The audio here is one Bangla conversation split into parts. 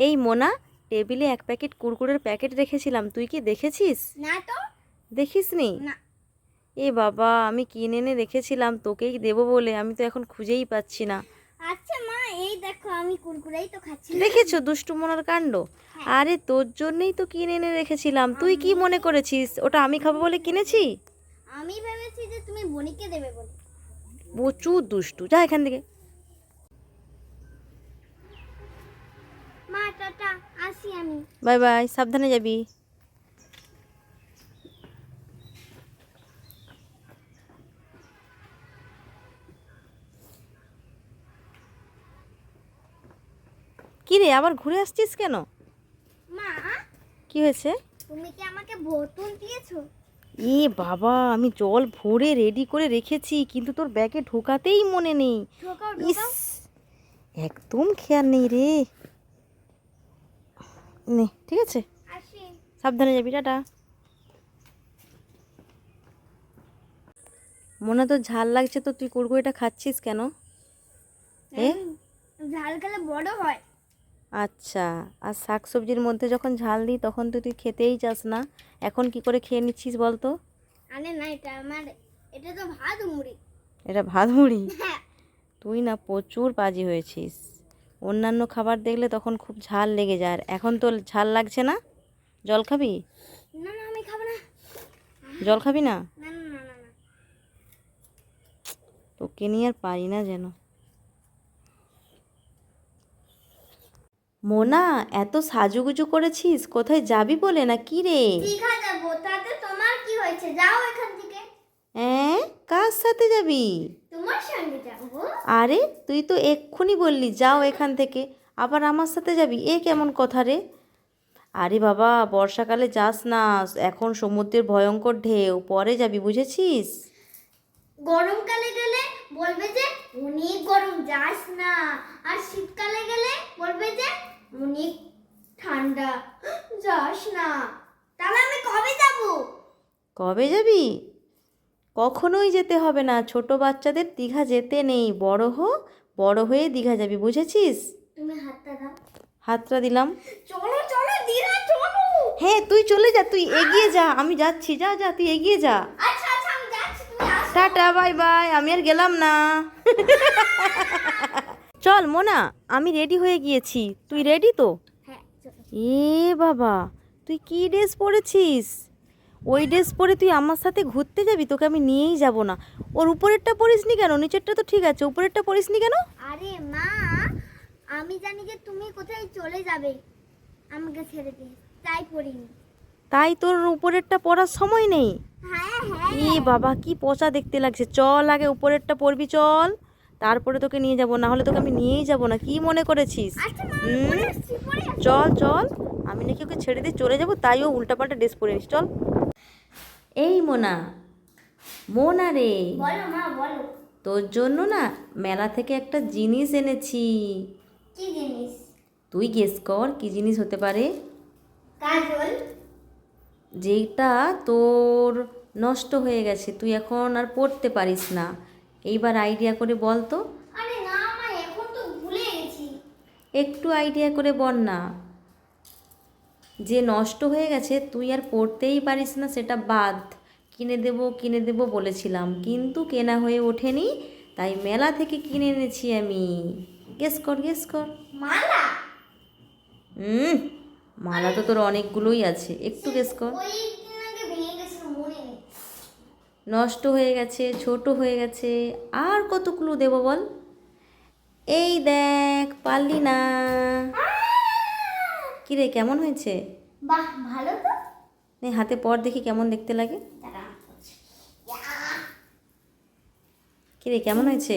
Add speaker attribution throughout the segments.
Speaker 1: এই মোনা, টেবিলে এক প্যাকেট কুরকুরের প্যাকেট রেখেছিলাম, তুই কি দেখেছিস?
Speaker 2: না তো।
Speaker 1: দেখিসনি?
Speaker 2: না।
Speaker 1: এ বাবা, আমি কিনে এনে রেখেছিলাম তোকেই দেবো বলে, আমি তো এখন খুঁজেই পাচ্ছি না।
Speaker 2: আচ্ছা মা, এই দেখো আমি কুরকুরেই তো খাচ্ছি।
Speaker 1: দেখেছো দুষ্টু মোনার কাণ্ড?
Speaker 2: হ্যাঁ।
Speaker 1: আরে তোর জন্যই তো কিনে এনে রেখেছিলাম, তুই কি মনে করেছিস ওটা আমি খাবো বলে কিনেছি?
Speaker 2: আমি ভেবেছি যে তুমি বনিকে দেবে বলে।
Speaker 1: প্রচুর দুষ্টু, যা এখান থেকে।
Speaker 2: মা টাটা, আসি আমি।
Speaker 1: বাই বাই, সাবধানে যাবি। কি রে, আবার ঘুরে আসছিস কেন?
Speaker 2: মা,
Speaker 1: কি হয়েছে?
Speaker 2: তুমি কি আমাকে বোতল দিয়েছো?
Speaker 1: এ বাবা, আমি জল ভরে রেডি করে রেখেছি, কিন্তু তোর ব্যাগে ঢোকাতেই মনে নেই।
Speaker 2: ঢোকাও
Speaker 1: ইস,
Speaker 2: ঢোকাও।
Speaker 1: একদম খেয়াল নেই রে। নে, ঠিক আছে,
Speaker 2: আসি।
Speaker 1: সাবধানে যাবি, টাটা। মনে তো ঝাল লাগছে, তো তুই কুরকুরেটা খাচ্ছিস কেন? এ
Speaker 2: ঝাল খেলে বড় হয়।
Speaker 1: আচ্ছা, আর শাক সবজির মধ্যে যখন ঝাল দিই তখন তো তুই খেতেই চাস না, এখন কি করে খেয়ে নিচ্ছিস বল তো?
Speaker 2: আরে না, এটা আমার, এটা তো ভাত মুড়ি।
Speaker 1: এটা ভাত মুড়ি?
Speaker 2: হ্যাঁ।
Speaker 1: তুই না প্রচুর বাজি হয়েছিস। অন্যান্য খাবার দেখলে তখন খুব ঝাল লেগে যায়, আর এখন তো ঝাল লাগছে না। জল খাবি?
Speaker 2: না না, আমি খাবো না।
Speaker 1: জল খাবি না?
Speaker 2: না না না না না।
Speaker 1: তোকে নিয়ে আর পারি না যেন। মোনা, এত সাজুগুজু করেছিস, কোথায় যাবি বলে না কি রে?
Speaker 2: দীঘা যাবো, তাতে তোমার কি হয়েছে? যাও এখান থেকে।
Speaker 1: হ্যাঁ, কার সাথে যাবি?
Speaker 2: তোমার সঙ্গে যাবো।
Speaker 1: আরে তুই তো এক্ষুনি বললি যাও এখান থেকে, আবার আমার সাথে যাবি, এ কেমন কথা রে? আরে বাবা, বর্ষাকালে যাস না, এখন সমুদ্রের ভয়ঙ্কর ঢেউ, পরে যাবি, বুঝেছিস?
Speaker 2: গরমকালে গেলে বলবে যে অনেক গরম, যাস না। আর শীতকালে গেলে বলবে যে অনেক ঠান্ডা, যাস না। তাহলে আমি কবে যাবো?
Speaker 1: কবে যাবি? কখনোই যেতে হবে না, ছোট বাচ্চাদের দীঘা যেতে নেই, বড় হো, বড় হয়ে দীঘা যাবি, বুঝেছিস?
Speaker 2: তুমি হাতটা দাও।
Speaker 1: হাতটা দিলাম।
Speaker 2: চলো চলো দীঘা চলো।
Speaker 1: হ্যাঁ, তুই চলে যা, তুই এগিয়ে যা, আমি যাচ্ছি, যা যা, তুই এগিয়ে যা।
Speaker 2: আচ্ছা আচ্ছা, আমি যাচ্ছি, তুমি আসো।
Speaker 1: টাটা, বাই বাই, আমি আর গেলাম না। চল মোনা, আমি রেডি হয়ে গিয়েছি, তুই রেডি তো?
Speaker 2: হ্যাঁ চলো।
Speaker 1: এ বাবা, তুই কি ড্রেস পরেছিস? ওই ড্রেস পরে তুই আমার সাথে ঘুরতে যাবি? তোকে আমি নিয়েই যাব না। ওর উপরেরটা পরিসনি কেন? নিচেরটা তো ঠিক আছে, উপরেরটা পরিসনি কেন?
Speaker 2: আরে মা, আমি জানি যে তুমি কোথায় চলে যাবে আমাকে ছেড়ে দিয়ে, তাই পড়িনি।
Speaker 1: তাই তোর উপরেরটা পরার সময় নেই?
Speaker 2: হ্যাঁ হ্যাঁ।
Speaker 1: এ বাবা, কি পচা দেখতে লাগছে, চল আগে উপরেরটা পরবি, চল, তারপরে তোকে নিয়ে যাব, না হলে তোকে আমি নিয়েই যাব না, কি মনে করেছিস?
Speaker 2: আচ্ছা মা,
Speaker 1: হুম,
Speaker 2: পরে আসছি, পরে আসছি।
Speaker 1: চল চল, আমি নাকি ওকে ছেড়ে দিয়ে চলে যাব, তাই ও উল্টাপাল্টা ড্রেস পরে নিস, চল। এই মোনা, মোনা রে,
Speaker 2: বলো মা বলো।
Speaker 1: তোর জন্য না মেলা থেকে একটা জিনিস এনেছি।
Speaker 2: কি জিনিস?
Speaker 1: তুই গেস কর কি জিনিস হতে পারে।
Speaker 2: কাজল।
Speaker 1: যেটা তোর নষ্ট হয়ে গেছে, তুই এখন আর পড়তে পারিস না, এইবার আইডিয়া করে বল তো।
Speaker 2: আরে না মা, এখন তো ভুলে গেছি।
Speaker 1: একটু আইডিয়া করে বল না। যে নষ্ট হয়ে গেছে, তুই আর পড়তেই পারিস না, সেটা বাদ। কিনে দেবো বলেছিলাম, কিন্তু কেনা হয়ে ওঠেনি, তাই মেলা থেকে কিনে এনেছি আমি। গেস কর, গেস কর।
Speaker 2: মালা।
Speaker 1: হুম, মালা তো তোর অনেকগুলোই আছে, একটু গেস কর।
Speaker 2: ওই দিন আগে ভেঙে গেছিল, মনে নেই।
Speaker 1: নষ্ট হয়ে গেছে, ছোট হয়ে গেছে, আর কত ক্লু দেবো বল? এই দেখ, পারলি না। কিরে, কেমন হয়েছে?
Speaker 2: বাহ, ভালো তো।
Speaker 1: নে হাতে পর দেখি কেমন দেখতে লাগে।
Speaker 2: দাঁড়া।
Speaker 1: কিরে, কেমন হয়েছে?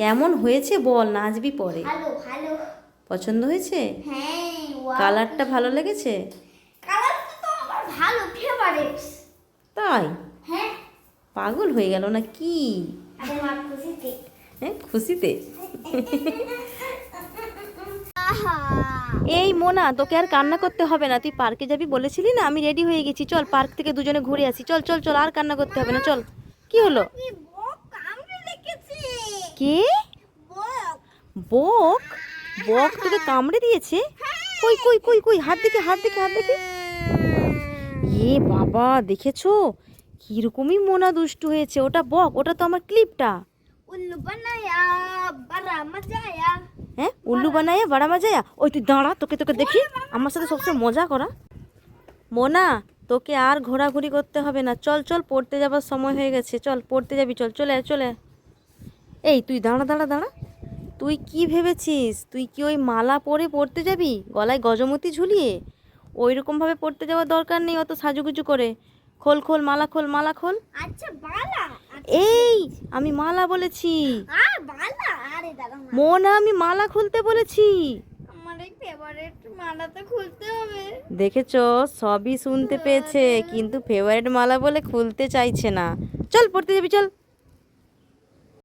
Speaker 1: কেমন হয়েছে বল, নাচবি পরে।
Speaker 2: ভালো ভালো।
Speaker 1: পছন্দ হয়েছে?
Speaker 2: হ্যাঁ, ওয়াও।
Speaker 1: কালারটা ভালো লেগেছে?
Speaker 2: কালারটা তো আমার ভালো, ফেভারিট।
Speaker 1: তাই?
Speaker 2: হ্যাঁ।
Speaker 1: পাগল হয়ে গেল না কি?
Speaker 2: আরে মা, খুশিতে।
Speaker 1: হ্যাঁ, খুশিতে।
Speaker 2: আহা।
Speaker 1: এই মোনা, তোকে আর কান্না করতে হবে না, তুই পার্কে যাবি বলেছিলি না, আমি রেডি হয়ে গেছি, চল পার্ক থেকে দুজনে ঘুরে আসি, চল চল চল, আর কান্না করতে হবে না, চল। কি হলো?
Speaker 2: কি বক কামড়ে লেগেছে?
Speaker 1: কে?
Speaker 2: বক।
Speaker 1: বক? বক তোকে কামড়ে দিয়েছে? কই কই কই কই, হাত দেখি হাত দেখি হাত দেখি। এ বাবা, দেখেছো কিরকমই মোনা দুষ্টু হয়েছে। ওটা বক, ওটা তো আমার ক্লিপটা।
Speaker 2: উল্লু বানায়া বড় মজা আয়া।
Speaker 1: হ্যাঁ, উল্লু বানায়া বড়া মজায়া। ওই তুই দাঁড়া, তোকে তোকে দেখি, আমার সাথে সবসময় মজা করা। মোনা, তোকে আর ঘোরাঘুরি করতে হবে না, চল চল, পড়তে যাবার সময় হয়ে গেছে, চল পড়তে যাবি, চল চলে আয়, চলে আয়। এই তুই দাঁড়া দাঁড়া দাঁড়া, তুই কি ভেবেছিস তুই কি ওই মালা পরে পড়তে যাবি, গলায় গজমতি ঝুলিয়ে? ওই রকমভাবে পড়তে যাওয়ার দরকার নেই অত সাজুগুজু করে। খোল খোল, মালা খোল, মালা খোল।
Speaker 2: আচ্ছা বালা।
Speaker 1: এই, আমি মালা বলেছি।
Speaker 2: আর বালা, আরে দাঁড়া না।
Speaker 1: মোনা, আমি মালা খুলতে বলেছি।
Speaker 2: আমার এই ফেভারিট মালা তো খুলতে হবে।
Speaker 1: দেখেছো, সবই শুনতে পেয়েছে, কিন্তু ফেভারিট মালা বলে খুলতে চাইছে না। চল পড়তে যাবি, চল।